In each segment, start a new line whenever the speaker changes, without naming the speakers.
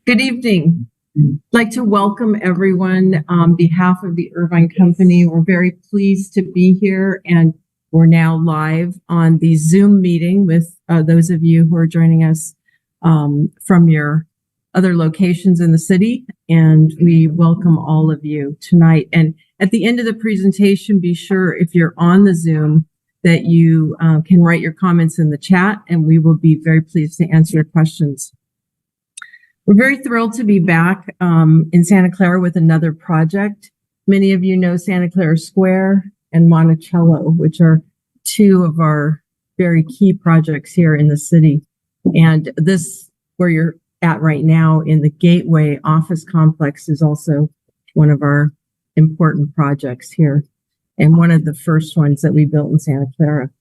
Good evening. I'd like to welcome everyone on behalf of the Irvine Company. We're very pleased to be here, and we're now live on the Zoom meeting with those of you who are joining us from your other locations in the city, and we welcome all of you tonight. And at the end of the presentation, be sure if you're on the Zoom that you can write your comments in the chat, and we will be very pleased to answer your questions. We're very thrilled to be back in Santa Clara with another project. Many of you know Santa Clara Square and Monticello, which are two of our very key projects here in the city. And this, where you're at right now in the Gateway office complex, is also one of our important projects here and one of the first ones that we built in Santa Clara.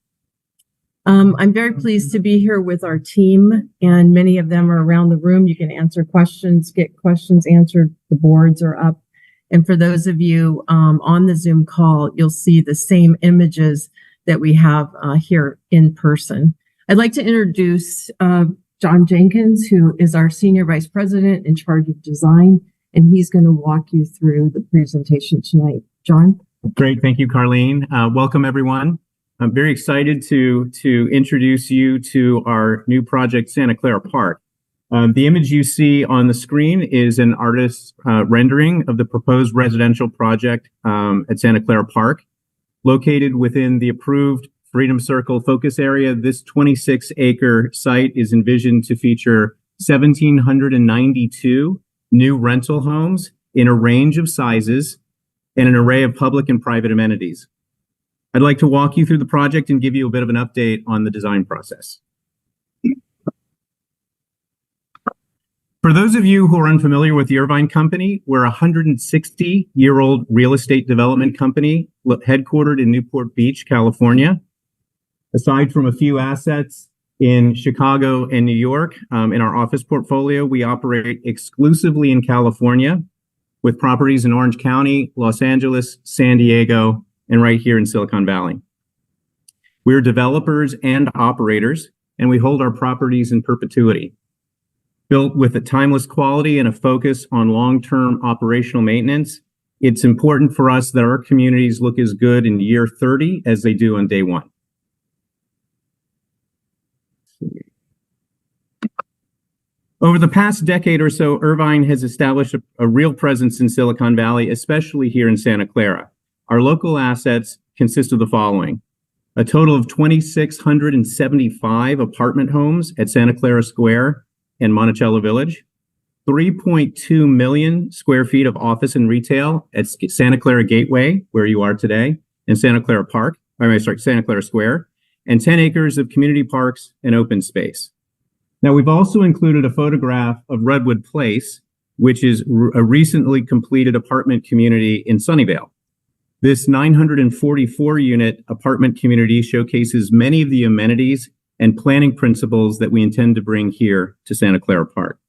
I'm very pleased to be here with our team, and many of them are around the room. You can answer questions, get questions answered. The boards are up. And for those of you on the Zoom call, you'll see the same images that we have here in person. I'd like to introduce John Jenkins, who is our Senior Vice President in charge of design, and he's going to walk you through the presentation tonight. John?
Great. Thank you, Carlene. Welcome, everyone. I'm very excited to introduce you to our new project, Santa Clara Park. The image you see on the screen is an artist's rendering of the proposed residential project at Santa Clara Park. Located within the approved Freedom Circle focus area, this 26-acre site is envisioned to feature 1,792 new rental homes in a range of sizes and an array of public and private amenities. I'd like to walk you through the project and give you a bit of an update on the design process. For those of you who are unfamiliar with the Irvine Company, we're a 160-year-old real estate development company headquartered in Newport Beach, California. Aside from a few assets in Chicago and New York, in our office portfolio, we operate exclusively in California with properties in Orange County, Los Angeles, San Diego, and right here in Silicon Valley. We're developers and operators, and we hold our properties in perpetuity. Built with a timeless quality and a focus on long-term operational maintenance, it's important for us that our communities look as good in year 30 as they do on day one. Over the past decade or so, Irvine has established a real presence in Silicon Valley, especially here in Santa Clara. Our local assets consist of the following: a total of 2,675 apartment homes at Santa Clara Square and Monticello Village, 3.2 million square feet of office and retail at Santa Clara Gateway, where you are today, and Santa Clara Santa Clara Square, and 10 acres of community parks and open space. Now, we've also included a photograph of Redwood Place, which is a recently completed apartment community in Sunnyvale. This 944-unit apartment community showcases many of the amenities and planning principles that we intend to bring here to Santa Clara Park.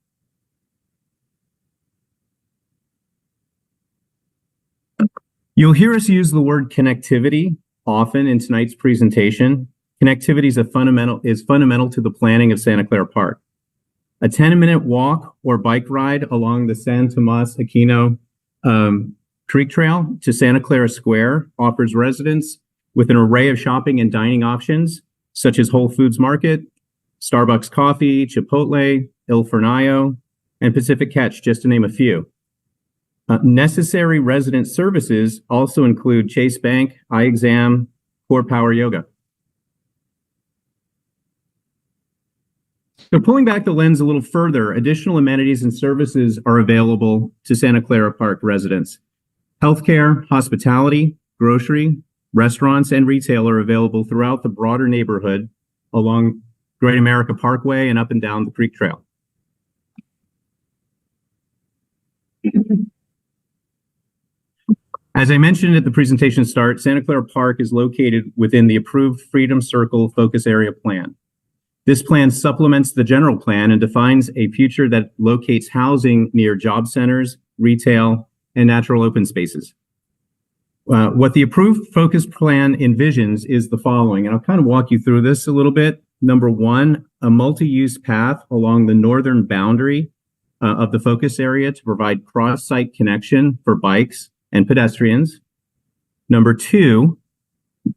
You'll hear us use the word connectivity often in tonight's presentation. Connectivity is fundamental to the planning of Santa Clara Park. A 10-minute walk or bike ride along the San Tomas Aquino Creek Trail to Santa Clara Square offers residents with an array of shopping and dining options, such as Whole Foods Market, Starbucks Coffee, Chipotle, Il Fornaio, and Pacific Catch, just to name a few. Necessary resident services also include Chase Bank, Eye Exam, Core Power Yoga. So pulling back the lens a little further, additional amenities and services are available to Santa Clara Park residents. Healthcare, hospitality, grocery, restaurants, and retail are available throughout the broader neighborhood along Great America Parkway and up and down the Creek Trail. As I mentioned at the presentation start, Santa Clara Park is located within the approved Freedom Circle focus area plan. This plan supplements the general plan and defines a future that locates housing near job centers, retail, and natural open spaces. What the approved focus plan envisions is the following, and I'll kind of walk you through this a little bit. Number one, a multi-use path along the northern boundary of the focus area to provide cross-site connection for bikes and pedestrians. Number 2,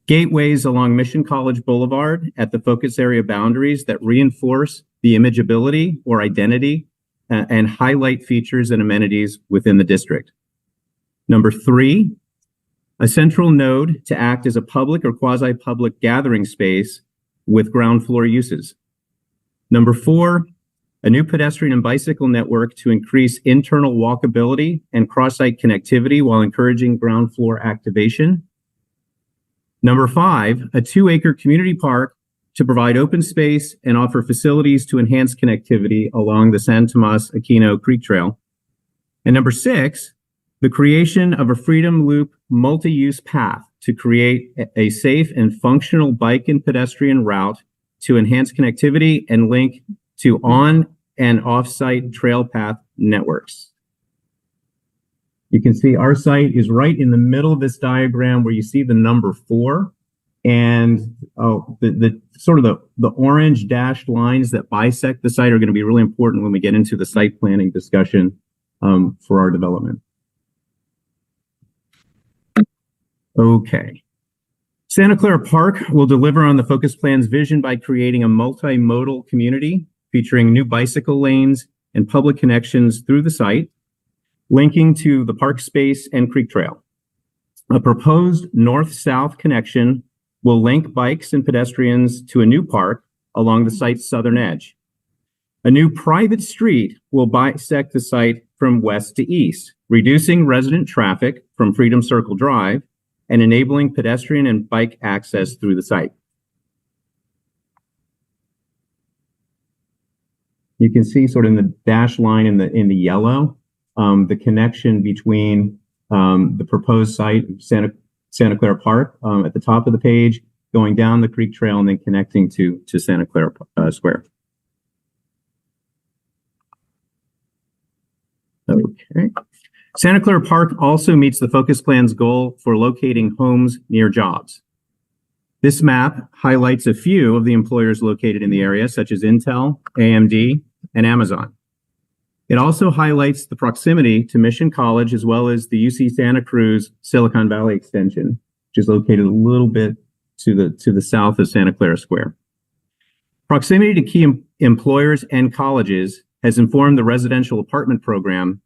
gateways along Mission College Boulevard at the focus area boundaries that reinforce the imageability or identity and highlight features and amenities within the district. Number 3, a central node to act as a public or quasi-public gathering space with ground floor uses. Number 4, a new pedestrian and bicycle network to increase internal walkability and cross-site connectivity while encouraging ground floor activation. Number 5, a 2-acre community park to provide open space and offer facilities to enhance connectivity along the San Tomas Aquino Creek Trail. And number 6, the creation of a Freedom Loop multi-use path to create a safe and functional bike and pedestrian route to enhance connectivity and link to on and off-site trail path networks. You can see our site is right in the middle of this diagram where you see the number 4 and the orange dashed lines that bisect the site are going to be really important when we get into the site planning discussion for our development. Okay. Santa Clara Park will deliver on the Focus Plan's vision by creating a multimodal community featuring new bicycle lanes and public connections through the site, linking to the park space and creek trail. A proposed north-south connection will link bikes and pedestrians to a new park along the site's southern edge. A new private street will bisect the site from west to east, reducing resident traffic from Freedom Circle Drive and enabling pedestrian and bike access through the site. You can see sort of in the dashed line in the yellow, the connection between the proposed site, Santa Clara Park, at the top of the page, going down the creek trail and then connecting to Santa Clara Square. Okay. Santa Clara Park also meets the Focus Plan's goal for locating homes near jobs. This map highlights a few of the employers located in the area, such as Intel, AMD, and Amazon. It also highlights the proximity to Mission College as well as the UC Santa Cruz Silicon Valley extension, which is located a little bit to the south of Santa Clara Square. Proximity to key employers and colleges has informed the residential apartment program,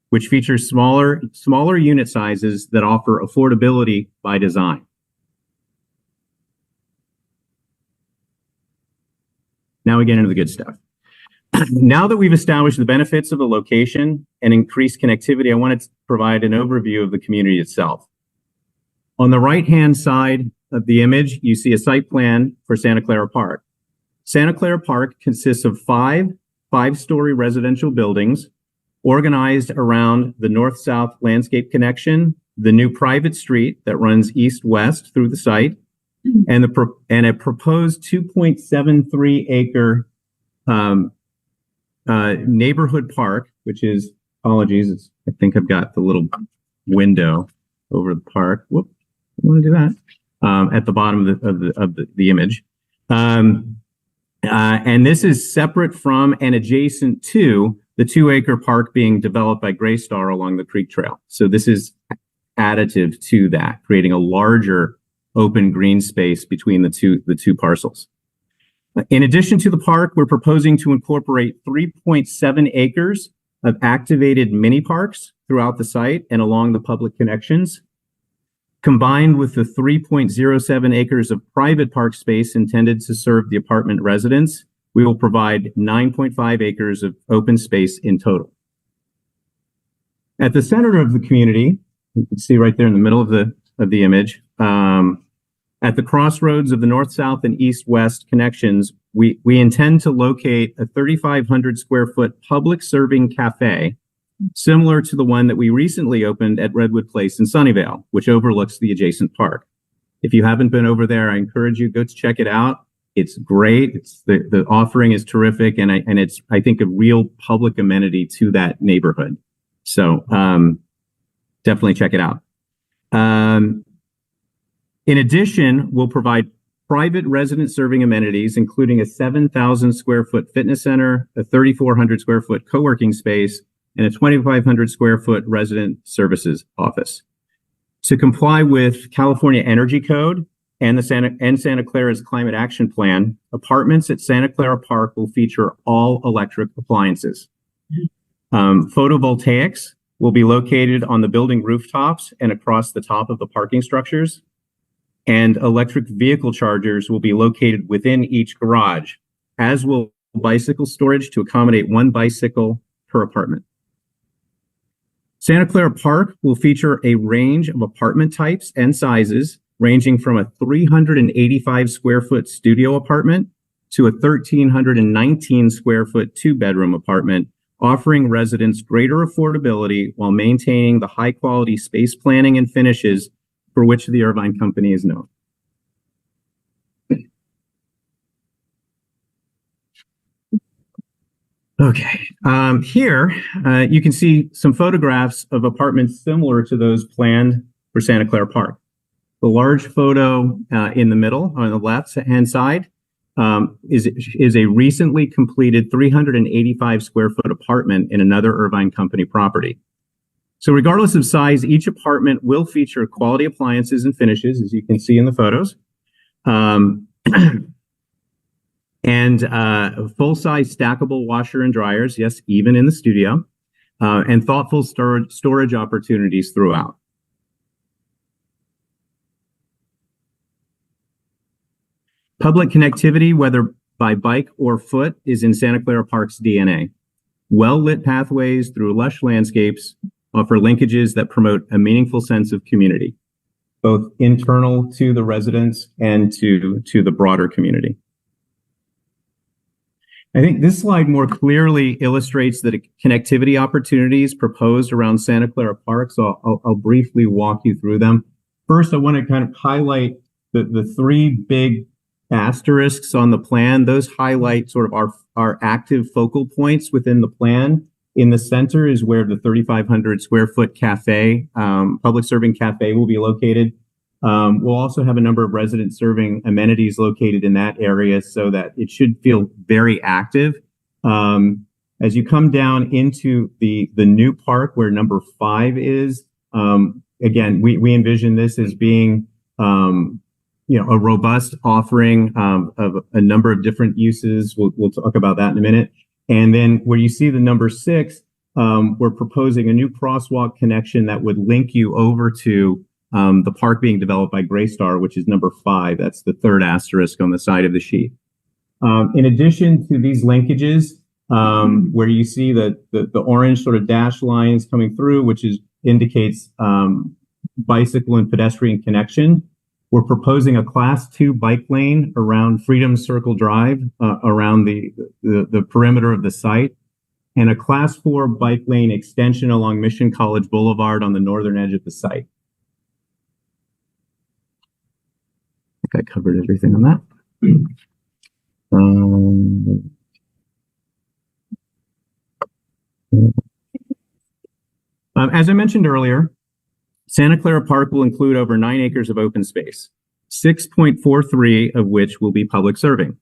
which features smaller unit sizes that offer affordability by design. Now we get into the good stuff. Now that we've established the benefits of the location and increased connectivity, I wanted to provide an overview of the community itself. On the right-hand side of the image, you see a site plan for Santa Clara Park. Santa Clara Park consists of 5 5-story residential buildings organized around the north-south landscape connection, the new private street that runs east-west through the site, and a proposed 2.73 acre neighborhood park, which is, apologies, I think I've got the little window over the park. Whoop, I want to do that at the bottom of the image. And this is separate from and adjacent to the 2-acre park being developed by Greystar along the Creek Trail. So this is additive to that, creating a larger open green space between the two parcels. In addition to the park, we're proposing to incorporate 3.7 acres of activated mini parks throughout the site and along the public connections. Combined with the 3.07 acres of private park space intended to serve the apartment residents, we will provide 9.5 acres of open space in total. At the center of the community, you can see right there in the middle of the image, at the crossroads of the north-south and east-west connections, we intend to locate a 3,500 square foot public serving cafe, similar to the one that we recently opened at Redwood Place in Sunnyvale, which overlooks the adjacent park. If you haven't been over there, I encourage you, go to check it out. It's great. The offering is terrific, and it's, I think, a real public amenity to that neighborhood. So definitely check it out. In addition, we'll provide private resident serving amenities, including a 7,000 square foot fitness center, a 3,400 square foot co-working space, and a 2,500 square foot resident services office. To comply with California Energy Code and Santa Clara's Climate Action Plan, apartments at Santa Clara Park will feature all electric appliances. Photovoltaics will be located on the building rooftops and across the top of the parking structures. And electric vehicle chargers will be located within each garage, as will bicycle storage to accommodate one bicycle per apartment. Santa Clara Park will feature a range of apartment types and sizes, ranging from a 385 square foot studio apartment to a 1,319 square foot two-bedroom apartment, offering residents greater affordability while maintaining the high-quality space planning and finishes for which the Irvine Company is known. Okay, here you can see some photographs of apartments similar to those planned for Santa Clara Park. The large photo in the middle on the left-hand side is a recently completed 385 square foot apartment in another Irvine Company property. So regardless of size, each apartment will feature quality appliances and finishes, as you can see in the photos, and full-size stackable washer and dryers, yes, even in the studio, and thoughtful storage opportunities throughout. Public connectivity, whether by bike or foot, is in Santa Clara Park's DNA. Well-lit pathways through lush landscapes offer linkages that promote a meaningful sense of community, both internal to the residents and to the broader community. I think this slide more clearly illustrates the connectivity opportunities proposed around Santa Clara Park, so I'll briefly walk you through them. First, I want to kind of highlight the three big asterisks on the plan. Those highlight sort of our active focal points within the plan. In the center is where the 3,500 square foot cafe, public serving cafe, will be located. We'll also have a number of resident serving amenities located in that area so that it should feel very active. As you come down into the new park where number 5 is, again, we envision this as being a robust offering of a number of different uses. We'll talk about that in a minute. And then where you see the number 6, we're proposing a new crosswalk connection that would link you over to the park being developed by Greystar, which is number 5. That's the third asterisk on the side of the sheet. In addition to these linkages, where you see the orange sort of dash lines coming through, which indicates bicycle and pedestrian connection, we're proposing a Class 2 bike lane around Freedom Circle Drive, around the perimeter of the site, and a Class 4 bike lane extension along Mission College Boulevard on the northern edge of the site. I think I covered everything on that. As I mentioned earlier, Santa Clara Park will include over 9 acres of open space, 6.43 of which will be public serving.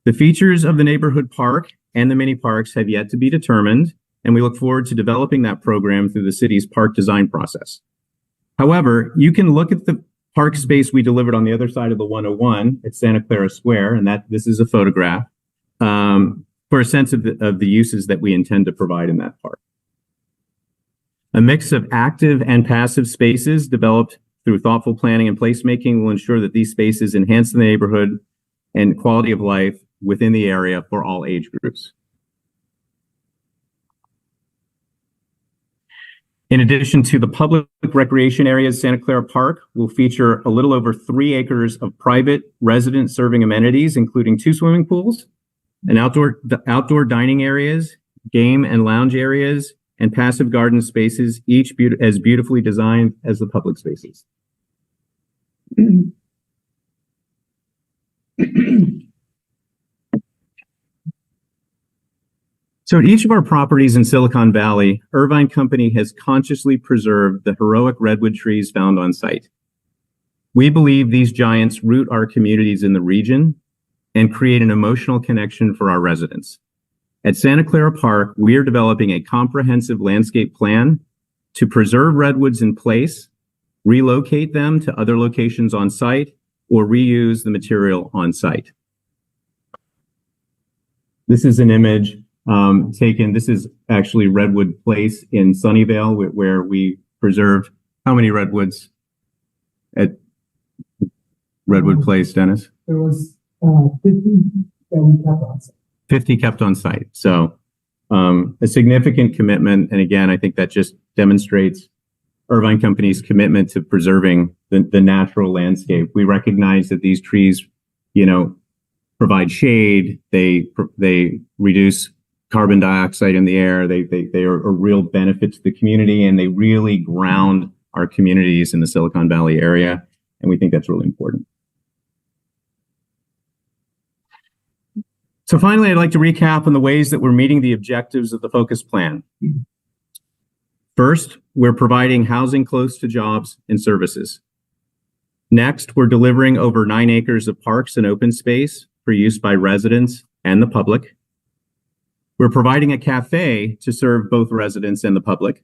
The features of the neighborhood park and the mini parks have yet to be determined, and we look forward to developing that program through the city's park design process. However, you can look at the park space we delivered on the other side of the 101 at Santa Clara Square, and this is a photograph, for a sense of the uses that we intend to provide in that park. A mix of active and passive spaces developed through thoughtful planning and placemaking will ensure that these spaces enhance the neighborhood and quality of life within the area for all age groups. In addition to the public recreation areas, Santa Clara Park will feature a little over 3 acres of private resident serving amenities, including 2 swimming pools, and outdoor dining areas, game and lounge areas, and passive garden spaces, each as beautifully designed as the public spaces. So at each of our properties in Silicon Valley, Irvine Company has consciously preserved the heroic redwood trees found on site. We believe these giants root our communities in the region and create an emotional connection for our residents. At Santa Clara Park, we are developing a comprehensive landscape plan to preserve redwoods in place, relocate them to other locations on site, or reuse the material on site. This is an image this is actually Redwood Place in Sunnyvale, where we preserved how many redwoods at Redwood Place, Dennis?
There was 50 that we kept on site.
50 kept on site. So a significant commitment. And again, I think that just demonstrates Irvine Company's commitment to preserving the natural landscape. We recognize that these trees, provide shade. They reduce carbon dioxide in the air. They are a real benefit to the community, and they really ground our communities in the Silicon Valley area. And we think that's really important. So finally, I'd like to recap on the ways that we're meeting the objectives of the Focus Plan. First, we're providing housing close to jobs and services. Next, we're delivering over 9 acres of parks and open space for use by residents and the public. We're providing a cafe to serve both residents and the public.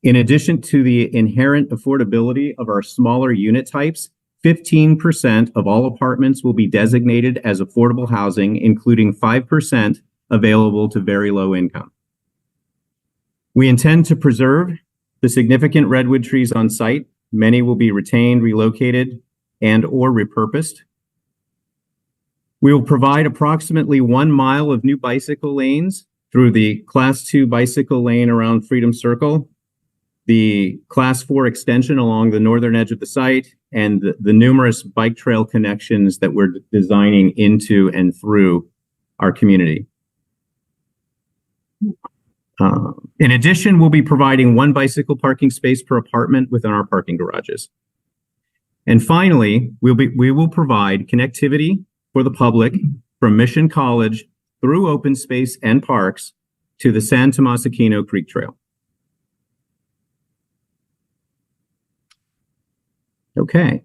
In addition to the inherent affordability of our smaller unit types, 15% of all apartments will be designated as affordable housing, including 5% available to very low income. We intend to preserve the significant redwood trees on site. Many will be retained, relocated, and or repurposed. We will provide approximately 1 mile of new bicycle lanes through the Class 2 bicycle lane around Freedom Circle, the Class 4 extension along the northern edge of the site, and the numerous bike trail connections that we're designing into and through our community. In addition, we'll be providing 1 bicycle parking space per apartment within our parking garages. And finally, we will provide connectivity for the public from Mission College through open space and parks to the San Tomas Aquino Creek Trail. Okay.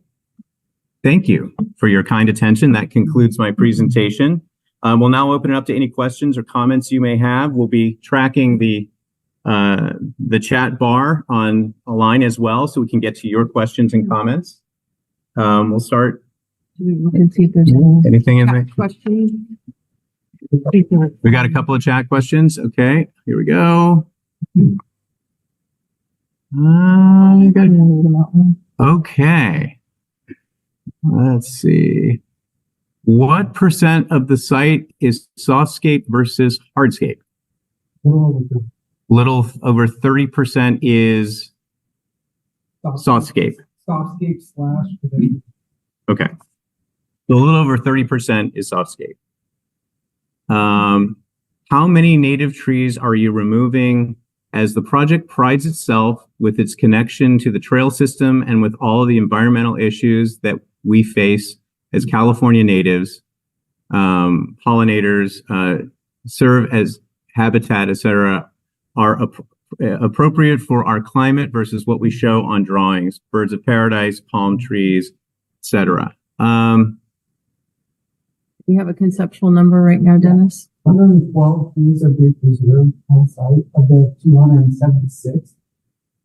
Thank you for your kind attention. That concludes my presentation. We'll now open it up to any questions or comments you may have. We'll be tracking the chat bar online as well, so we can get to your questions and comments. We'll start.
We can see if there's
Anything in there?
questions.
We got a couple of chat questions. Okay, here we go. Okay. Let's see. What % of the site is softscape versus hardscape? Little over 30% is softscape.
Softscape /
Okay. So a little over 30% is softscape. How many native trees are you removing, as the project prides itself with its connection to the trail system and with all of the environmental issues that we face as California natives? Pollinators serve as habitat, etc., are appropriate for our climate versus what we show on drawings, birds of paradise, palm trees, etc.
We have a conceptual number right now, Dennis.
112 trees are being preserved on site of the 276.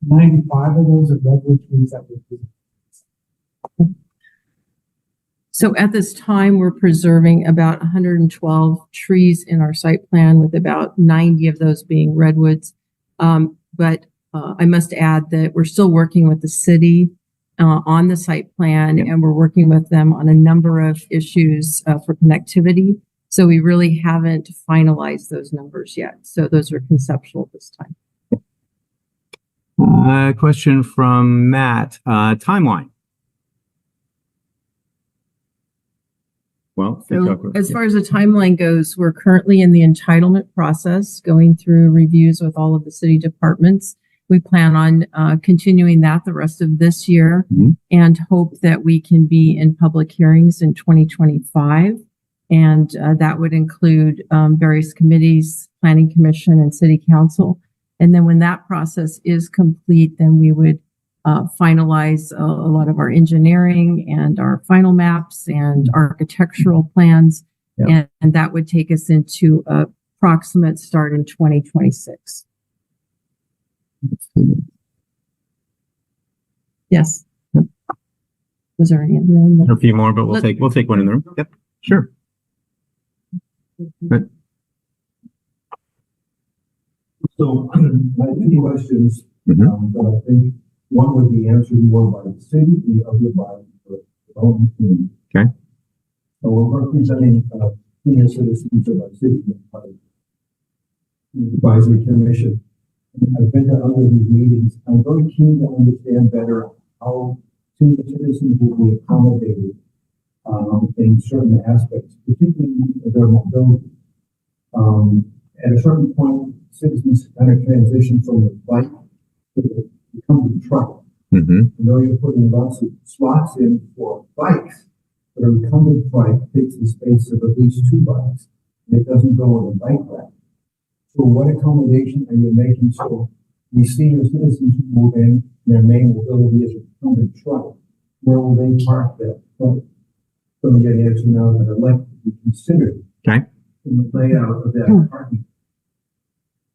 95 of those are redwood trees that were preserved.
So at this time, we're preserving about 112 trees in our site plan, with about 90 of those being redwoods. But I must add that we're still working with the city on the site plan, and we're working with them on a number of issues for connectivity. So we really haven't finalized those numbers yet. So those are conceptual this time.
Question from Matt. Timeline. Well,
so as far as the timeline goes, we're currently in the entitlement process, going through reviews with all of the city departments. We plan on continuing that the rest of this year, and hope that we can be in public hearings in 2025. And that would include various committees, Planning Commission and City Council. And then when that process is complete, then we would finalize a lot of our engineering and our final maps and architectural plans.
Yeah.
And that would take us into a approximate start in 2026. Yes. Was there any other?
A few more, but we'll take one in the room. Yep, sure. Good.
So I have two questions,
Mhm.
but I think one would be answered more by the city, the other by the development team.
Okay.
So we're representing senior citizens of our city, advisory commission. I've been to other of these meetings. I'm very keen to understand better how senior citizens will be accommodated in certain aspects, particularly their mobility. At a certain point, citizens kind of transition from the bike to the become the truck.
Mm-hmm.
You know, you're putting lots of slots in for bikes, but a recumbent bike takes the space of at least two bikes, and it doesn't go on a bike rack. So what accommodation are you making so we senior citizens who move in, their main mobility is a recumbent truck? Where will they park that truck? So we get an answer now that I'd like to be considered.
Okay.
In the layout of that parking.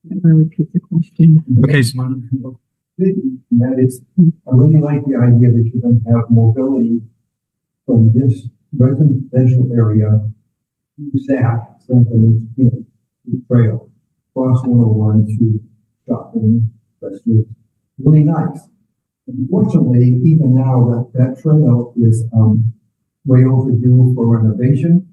I'm going to repeat the question.
Okay.
And that is, I really like the idea that you're going to have mobility from this residential area to that central trail, cross 101 to shopping, restaurants. Really nice. Unfortunately, even now that trail is way overdue for renovation.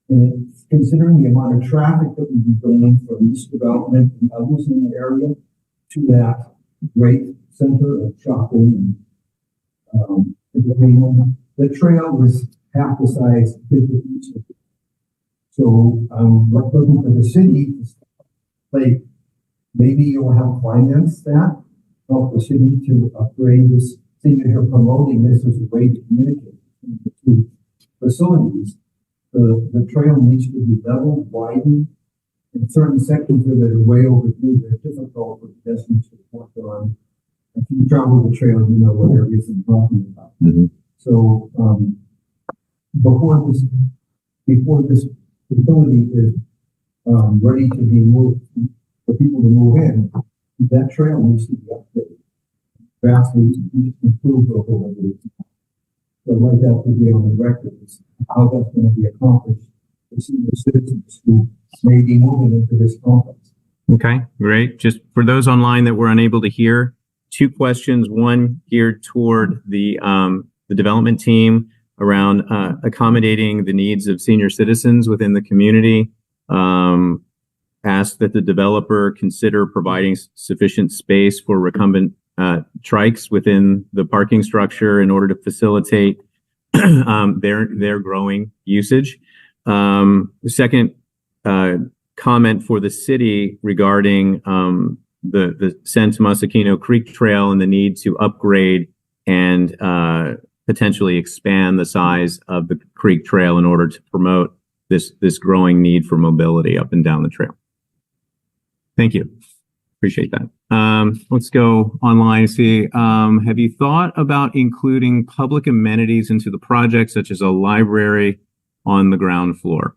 And considering the amount of traffic that we've been bringing from this development and others in the area to that great center of shopping and entertainment, the trail was half the size of the So let's looking for the city to like maybe you'll have finance that, help the city to upgrade this thing that you're promoting this as a way to communicate between the two facilities. The trail needs to be leveled, widened, and certain sections of it are way overdue. They're difficult for pedestrians to walk on. If you travel the trail, you know what areas I'm talking about.
Mm-hmm.
So before this facility is ready to be moved for people to move in, that trail needs to be updated, vastly improved over what it is. So I'd like that to be on the record, how that's going to be accomplished for senior citizens who may be moving into this complex.
Okay, great. Just for those online that were unable to hear, two questions. One geared toward the development team around accommodating the needs of senior citizens within the community. Asked that the developer consider providing sufficient space for recumbent trikes within the parking structure in order to facilitate their growing usage. The second comment for the city regarding the San Tomas Aquino Creek Trail and the need to upgrade and potentially expand the size of the creek trail in order to promote this growing need for mobility up and down the trail. Thank you. Appreciate that. Let's go online and see. Have you thought about including public amenities into the project, such as a library on the ground floor?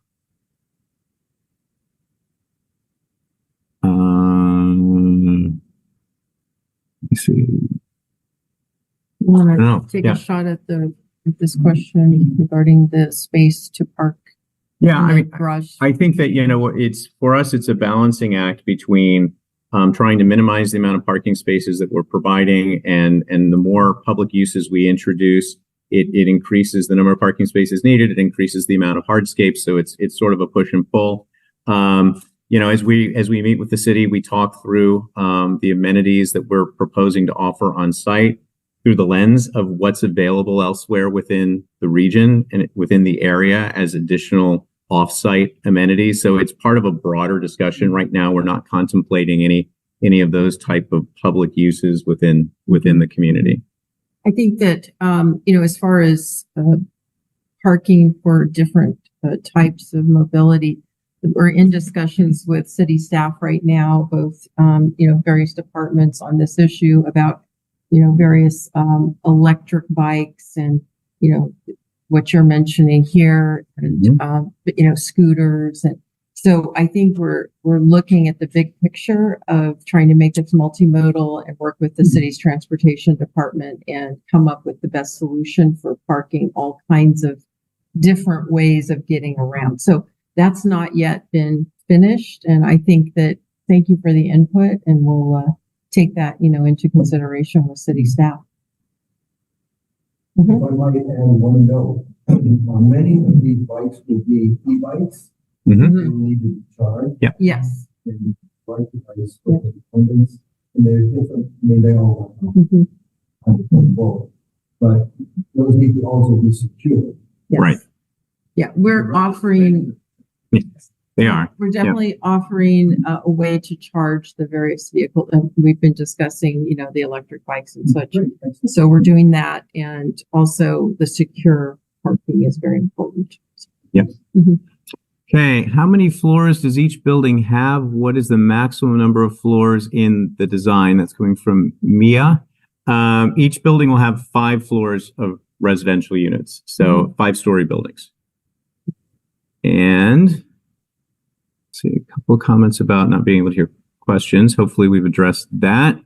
Let me see.
You want
No,
to take
yeah.
a shot at this question regarding the space to park?
Yeah,
in
I
the
mean,
garage.
I think that, it's for us, it's a balancing act between trying to minimize the amount of parking spaces that we're providing, and the more public uses we introduce, it increases the number of parking spaces needed. It increases the amount of hardscapes. So it's sort of a push and pull. As we meet with the city, we talk through the amenities that we're proposing to offer on site through the lens of what's available elsewhere within the region and within the area as additional off-site amenities. So it's part of a broader discussion. Right now, we're not contemplating any of those type of public uses within the community.
I think that, as far as parking for different types of mobility, we're in discussions with city staff right now, both, various departments on this issue about various electric bikes and, what you're mentioning here and, scooters. And so I think we're looking at the big picture of trying to make this multimodal and work with the city's transportation department and come up with the best solution for parking all kinds of different ways of getting around. So that's not yet been finished. And I think that thank you for the input, and we'll take that, into consideration with city staff.
If I might add one note, many of these bikes will be e-bikes.
Mhm.
They will need to be charged.
Yeah.
Yes.
And bike device for the dependents, and they're different. I mean, they all
Mhm.
have both, but those need to also be secure.
Yes.
Right.
Yeah, we're offering.
They are.
We're definitely offering a way to charge the various vehicles. We've been discussing, the electric bikes and such. So we're doing that, and also the secure parking is very important.
Yep.
Mhm.
Okay, how many floors does each building have? What is the maximum number of floors in the design? That's coming from Mia. Each building will have 5 floors of residential units, so 5-story buildings. And let's see, a couple of comments about not being able to hear questions. Hopefully we've addressed that.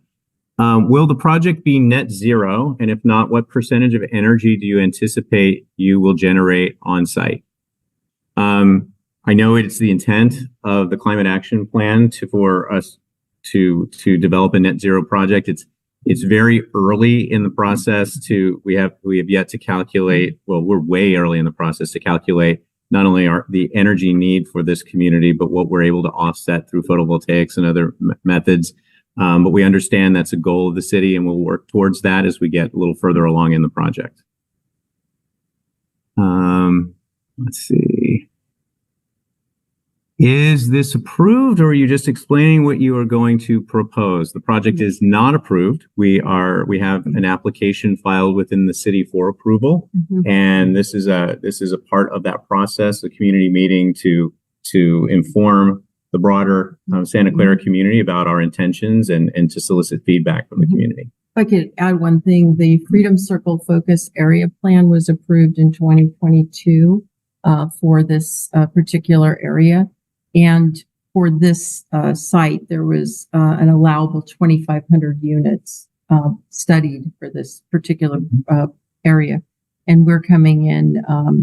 Will the project be net zero? And if not, what percentage of energy do you anticipate you will generate on site? I know it's the intent of the climate action plan for us to develop a net zero project. It's very early in the process we have yet to calculate. Well, we're way early in the process to calculate not only the energy need for this community, but what we're able to offset through photovoltaics and other methods. But we understand that's a goal of the city, and we'll work towards that as we get a little further along in the project. Let's see. Is this approved, or are you just explaining what you are going to propose? The project is not approved. We have an application filed within the city for approval.
Mhm.
And this is a part of that process, a community meeting to inform the broader Santa Clara community about our intentions and to solicit feedback from the community.
If I could add one thing, the Freedom Circle Focus Area Plan was approved in 2022 for this particular area. And for this site, there was an allowable 2,500 units studied for this particular area. And we're coming in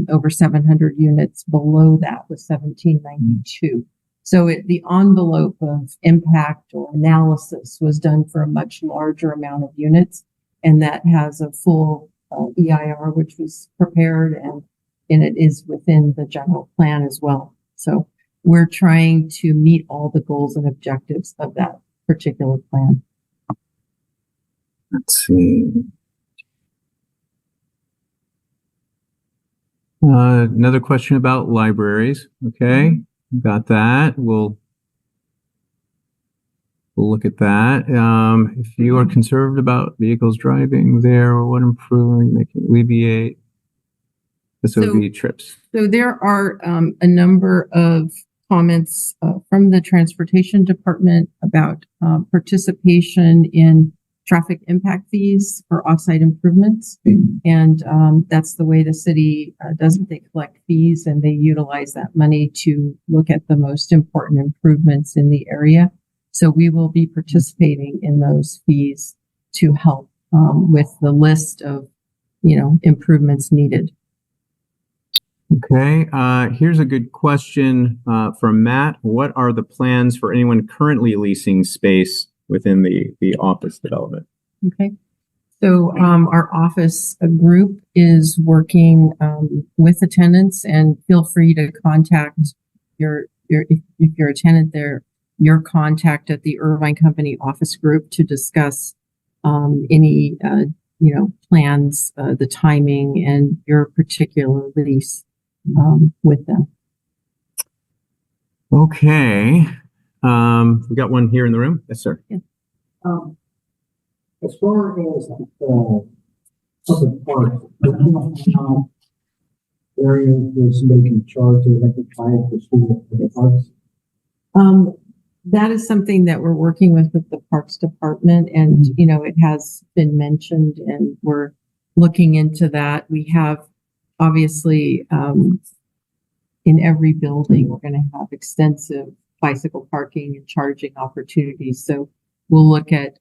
over 700 units below that with 1,792. So the envelope of impact or analysis was done for a much larger amount of units. And that has a full EIR, which was prepared, and it is within the general plan as well. So we're trying to meet all the goals and objectives of that particular plan.
Let's see. Another question about libraries. Okay, got that. We'll look at that. If you are concerned about vehicles driving there, or what improvement making alleviate SOV trips.
So there are a number of comments from the transportation department about participation in traffic impact fees for offsite improvements. And that's the way the city does it. They collect fees and they utilize that money to look at the most important improvements in the area. So we will be participating in those fees to help with the list of, improvements needed.
Okay, here's a good question from Matt. What are the plans for anyone currently leasing space within the office development?
Okay, so our office group is working with the tenants, and feel free to contact if you're a tenant there, your contact at the Irvine Company office group to discuss any plans, the timing, and your particular lease with them.
Okay. We got one here in the room. Yes, sir.
Yeah.
As far as public parks, areas where somebody can charge their electric bike for student parks.
That is something that we're working with the Parks Department, and, you know, it has been mentioned, and we're looking into that. We have, obviously, in every building, we're going to have extensive bicycle parking and charging opportunities. So we'll look at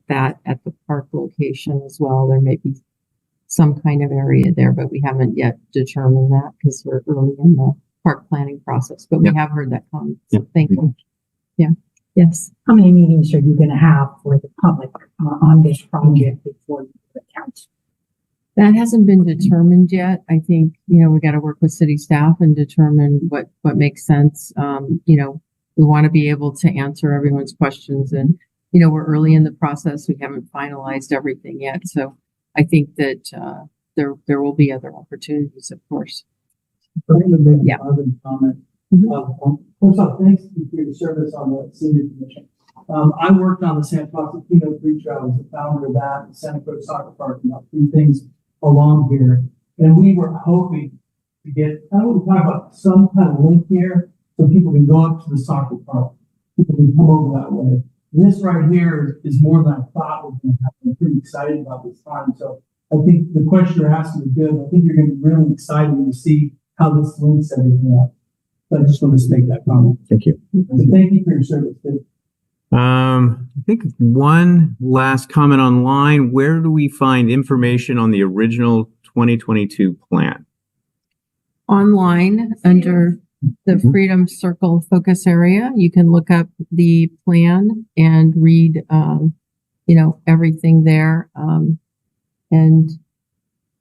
that at the park location as well. There may be some kind of area there, but we haven't yet determined that because we're early in the park planning process, but we have heard that comment. So thank you. Yeah. Yes.
How many meetings are you going to have for the public on this project before you go to council?
That hasn't been determined yet. I think, you know, we got to work with city staff and determine what makes sense. You know, we want to be able to answer everyone's questions, and, you know, we're early in the process. We haven't finalized everything yet. So I think that there will be other opportunities, of course.
Yeah. Comment. First off, thanks for your service on the senior commission. I worked on the San Francisco Free Trail. I was the founder of that, the Santa Cruz Soccer Park, and about 3 things along here. And we were hoping to get, I want to talk about some kind of link here so people can go up to the soccer park. People can come over that way. And this right here is more than I thought was going to happen. I'm pretty excited about this time. So I think the question you're asking is good. I think you're going to be really excited when you see how this links everything up. So I just wanted to make that comment.
Thank you.
So thank you for your service, Dave.
I think one last comment online. Where do we find information on the original 2022 plan?
Online under the Freedom Circle focus area, you can look up the plan and read, you know, everything there. And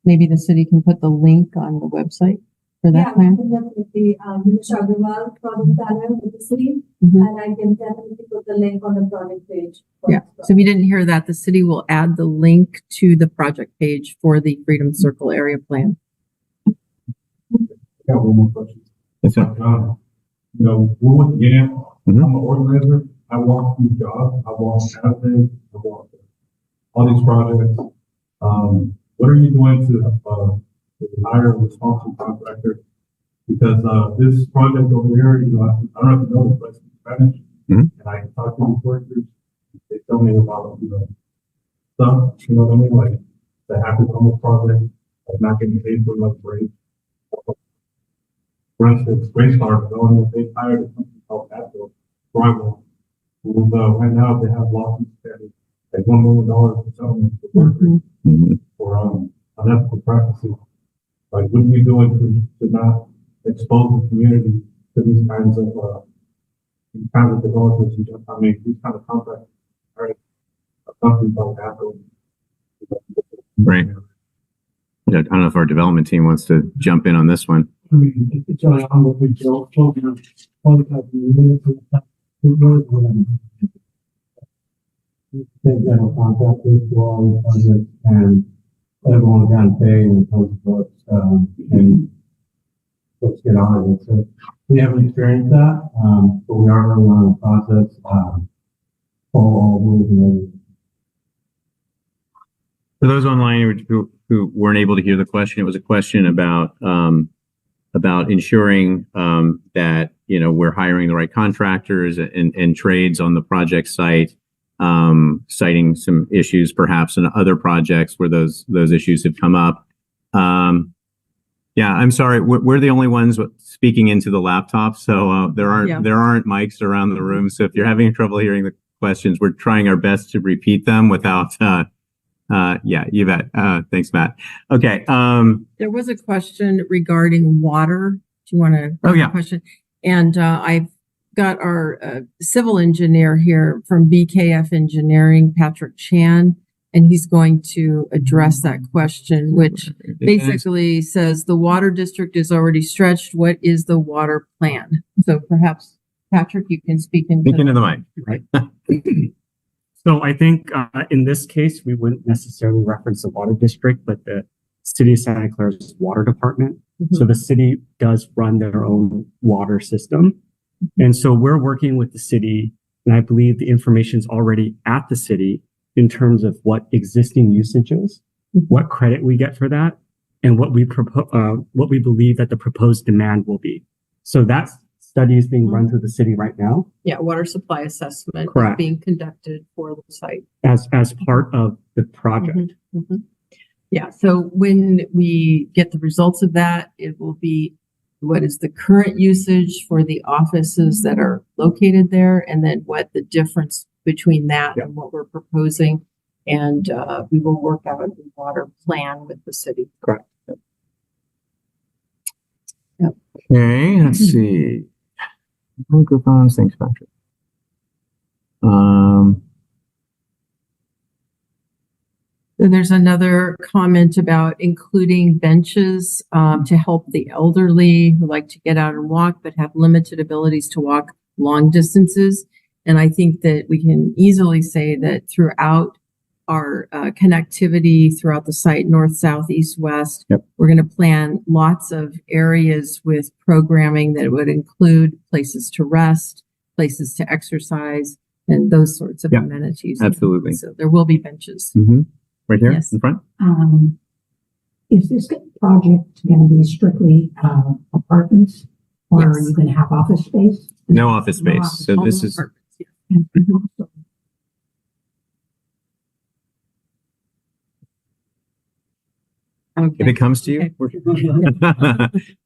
maybe the city can put the link on the website for that plan.
Definitely. Mr. Agarwal, project planner with the city,
Mhm.
and I can definitely put the link on the project page.
Yeah. So if you didn't hear that, the city will add the link to the project page for the Freedom Circle area plan.
I got one more question.
Yes, sir.
You know, we're with the GAM.
Mhm.
I'm an organizer. I walk through jobs. I walk Saturdays. I walk all these projects. What are you doing to hire a responsible contractor? Because this project over here, you know, I don't have to know the place in Spanish.
Mhm.
And I talk to these workers. They tell me about, you know, stuff, you know what I mean? Like the happy homeless project, like not getting paid for like break. For instance, Grace Star, they hired a company called Apple, Rival, who right now they have lawsuits that like $1 million for settlement for workers
Mhm.
for unethical practices. Like, what are you doing to not expose the community to these kinds of developments? I mean, these kind of contracts are a company called Apple.
Right. Yeah, I don't know if our development team wants to jump in on this one.
I mean, it's only on what we built, program, all the company,
Take general contractors to all the projects and everyone got paid and post books, and let's get on it. So we haven't experienced that, but we are early on in the process, follow all rules and regulations.
For those online who weren't able to hear the question, it was a question about ensuring that, you know, we're hiring the right contractors and trades on the project site, citing some issues perhaps in other projects where those issues have come up. Yeah, I'm sorry, we're the only ones speaking into the laptop, so there aren't mics around the room. So if you're having trouble hearing the questions, we're trying our best to repeat them without. Yeah, you bet. Thanks, Matt. Okay.
There was a question regarding water. Do you want to?
Oh, yeah.
Question. And I've got our civil engineer here from BKF Engineering, Patrick Chan, and he's going to address that question, which basically says the water district is already stretched. What is the water plan? So perhaps, Patrick, you can speak into
the mic.
Right. So I think in this case, we wouldn't necessarily reference the water district, but the city of Santa Clara's water department.
Mhm.
So the city does run their own water system. And so we're working with the city, and I believe the information is already at the city in terms of what existing usage is, what credit we get for that, and what we believe that the proposed demand will be. So that study is being run through the city right now
Yeah, water supply assessment is
Correct.
being conducted for the site.
as part of the project.
Mhm. Yeah, so when we get the results of that, it will be what is the current usage for the offices that are located there, and then what the difference between that
Yeah.
and what we're proposing. And we will work out a water plan with the city.
Correct.
Okay, let's see. Microphones, thanks, Patrick.
Then there's another comment about including benches to help the elderly who like to get out and walk but have limited abilities to walk long distances. And I think that we can easily say that throughout our connectivity throughout the site, north, south, east, west,
Yep.
we're going to plan lots of areas with programming that would include places to rest, places to exercise, and those sorts of
Yeah,
amenities.
absolutely.
So there will be benches.
Mm-hmm. Right here
Yes.
in front?
Is this project going to be strictly apartments? Or are
Yes.
you going to have office space?
No office
No
space.
office
So
All
this is,
apartments, yeah.
And also,
if
Okay.
it comes to you.
Okay.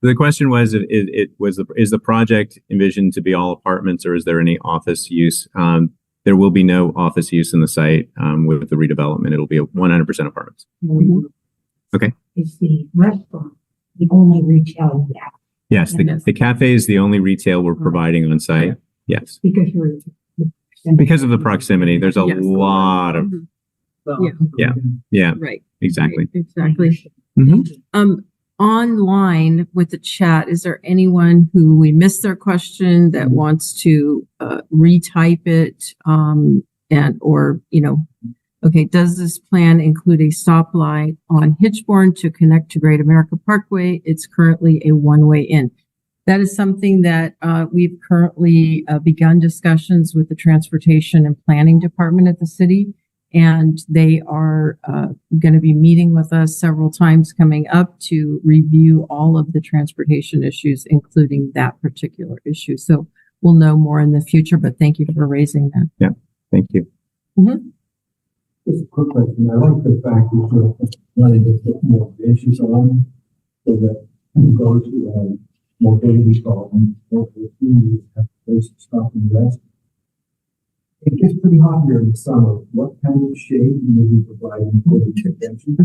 The question was, is the project envisioned to be all apartments or is there any office use? There will be no office use in the site with the redevelopment. It'll be 100% apartments. Okay.
Is the restaurant the only retail you have?
Yes,
Yes.
the cafe is the only retail we're providing on site. Yes.
Because you're.
Because of the proximity, there's a
Yes.
lot of,
Mhm.
Yeah. yeah,
Right.
exactly.
Right, exactly.
Mhm.
Online with the chat, is there anyone who we missed their question that wants to retype it? Okay, does this plan include a stoplight on Hitchborn to connect to Great America Parkway? It's currently a one-way in. That is something that we've currently begun discussions with the Transportation and Planning Department at the city. And they are going to be meeting with us several times coming up to review all of the transportation issues, including that particular issue. So we'll know more in the future, but thank you for raising that.
Thank you.
Just a quick question. I like the fact that you're wanting to put more issues on so that those who have mobility problems, or who have a place to stop and rest. It gets pretty hot here in the summer. What kind of shade will you be providing for the convention?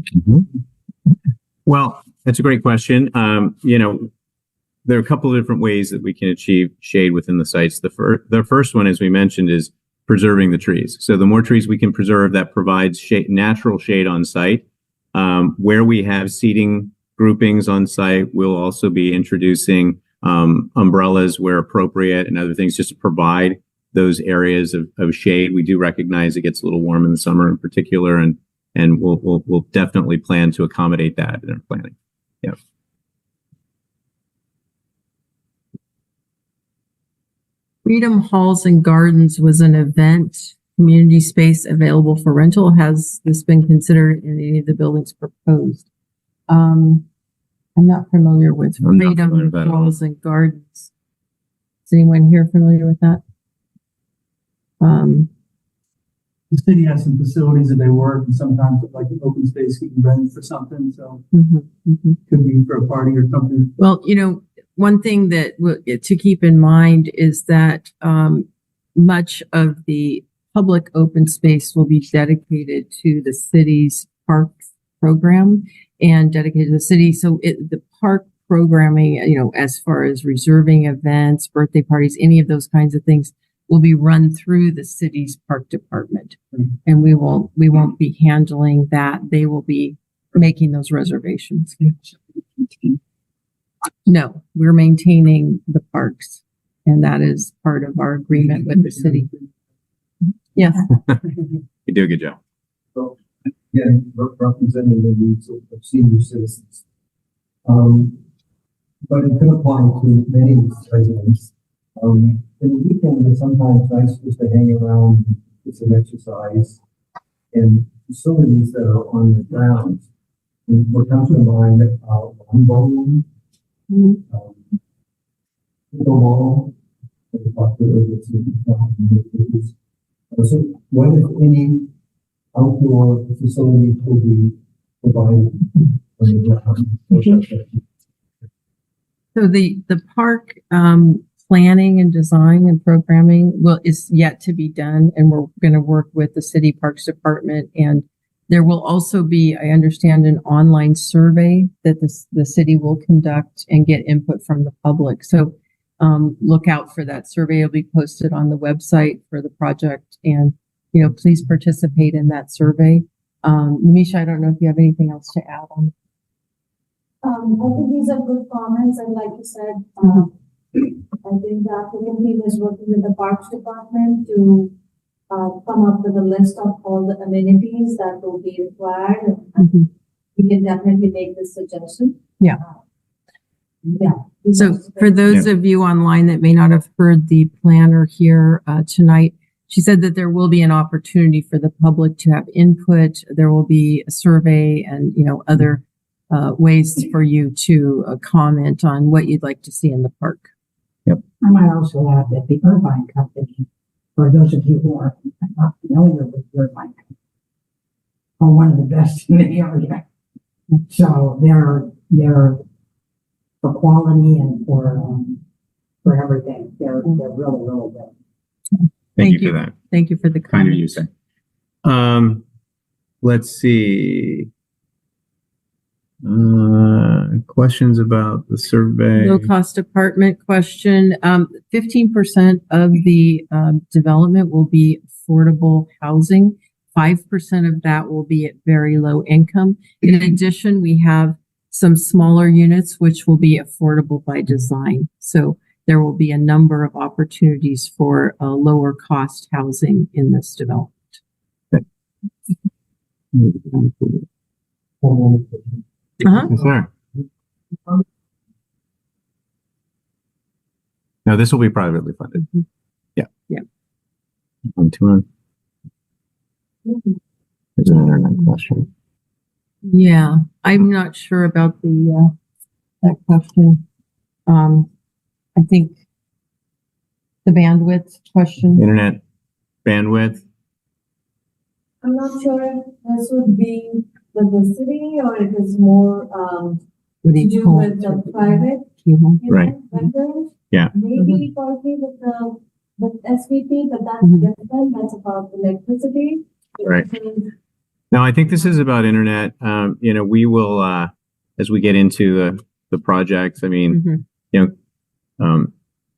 Well, that's a great question. There are a couple of different ways that we can achieve shade within the sites. The first one, as we mentioned, is preserving the trees. So the more trees we can preserve, that provides shade, natural shade on site. Where we have seating groupings on site, we'll also be introducing umbrellas where appropriate and other things just to provide those areas of shade. We do recognize it gets a little warm in the summer in particular, and we'll definitely plan to accommodate that in our planning. Yeah.
Freedom Halls and Gardens was an event, community space available for rental. Has this been considered in any of the buildings proposed? I'm not familiar with
I'm not familiar
Freedom
with that at all.
Halls and Gardens. Is anyone here familiar with that?
The city has some facilities that they work, and sometimes like the open space can be rented for something, so could be for a party or something.
Well, one thing that to keep in mind is that much of the public open space will be dedicated to the city's park program and dedicated to the city. So the park programming, as far as reserving events, birthday parties, any of those kinds of things will be run through the city's park department. And we won't be handling that. They will be making those reservations. No, we're maintaining the parks, and that is part of our agreement with the city. Yes.
You do a good job.
So, again, representing the needs of senior citizens. But it could apply to many residents. In the weekend, it's sometimes nice just to hang around, get some exercise, and facilities that are on the grounds. And what comes to mind, lawn bowling, the mall. So what if any outdoor facilities will be provided?
So the park planning and design and programming is yet to be done, and we're going to work with the city parks department. And there will also be, I understand, an online survey that the city will conduct and get input from the public. So look out for that survey. It'll be posted on the website for the project, and please participate in that survey. Nisha, I don't know if you have anything else to add on.
I think these are good comments, and like you said, I think the applicant team is working with the Parks Department to come up with a list of all the amenities that will be required, and we can definitely make this suggestion.
Yeah. So for those of you online that may not have heard the planner here tonight, she said that there will be an opportunity for the public to have input. There will be a survey and other ways for you to comment on what you'd like to see in the park.
I might also add that the Irvine Company, for those of you who are not familiar with the Irvine Company, are one of the best in the area. So they're for quality and for everything. They're really, really good.
Thank you for that.
Thank you for the
Kind of
comment.
you, sir. Let's see. Questions about the survey?
Low cost apartment question. 15% of the development will be affordable housing. 5% of that will be at very low income. In addition, we have some smaller units, which will be affordable by design. So there will be a number of opportunities for lower cost housing in this development.
Yes, sir. No, this will be privately funded. Yeah.
Yeah.
There's an internet question.
Yeah, I'm not sure about the that question. I think the bandwidth question.
Internet bandwidth.
I'm not sure if this would be with the city or it is more
Would
to
he
do
call
with
it
the private
cable?
Right.
vendors.
Yeah.
Maybe partly with SVP, but that's different. That's about electricity.
Right. No, I think this is about internet. We will, as we get into the projects, I mean,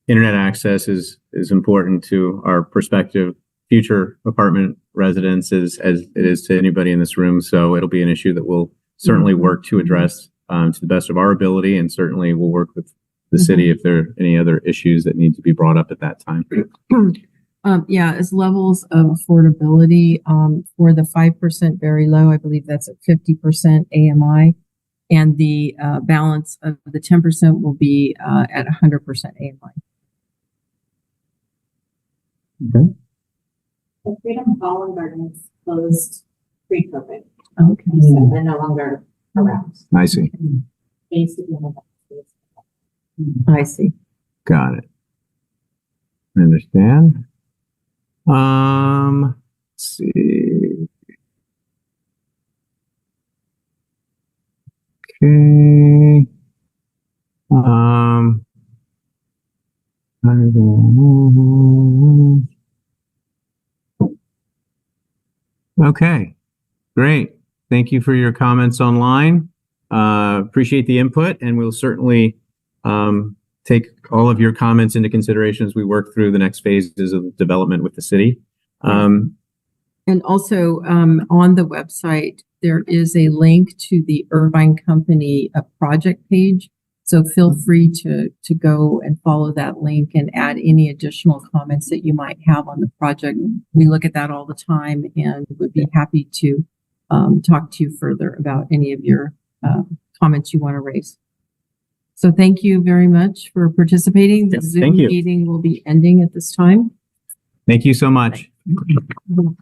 internet access is important to our prospective future apartment residents as it is to anybody in this room. So it'll be an issue that we'll certainly work to address to the best of our ability, and certainly we'll work with the city if there are any other issues that need to be brought up at that time.
As levels of affordability for the 5% very low, I believe that's at 50% AMI, and the balance of the 10% will be at 100% AMI.
Okay.
The Freedom Hall and Gardens closed pre-COVID,
Okay.
so they're no longer around.
I see.
They used to be in the space.
I see.
Got it. I understand. Let's see. Okay. Okay, great. Thank you for your comments online. Appreciate the input, and we'll certainly take all of your comments into consideration as we work through the next phases of development with the city.
And also on the website, there is a link to the Irvine Company project page. So feel free to go and follow that link and add any additional comments that you might have on the project. We look at that all the time and would be happy to talk to you further about any of your comments you want to raise. So thank you very much for participating. The
Yes,
Zoom
thank you.
meeting will be ending at this time.
Thank you so much.
Mhm.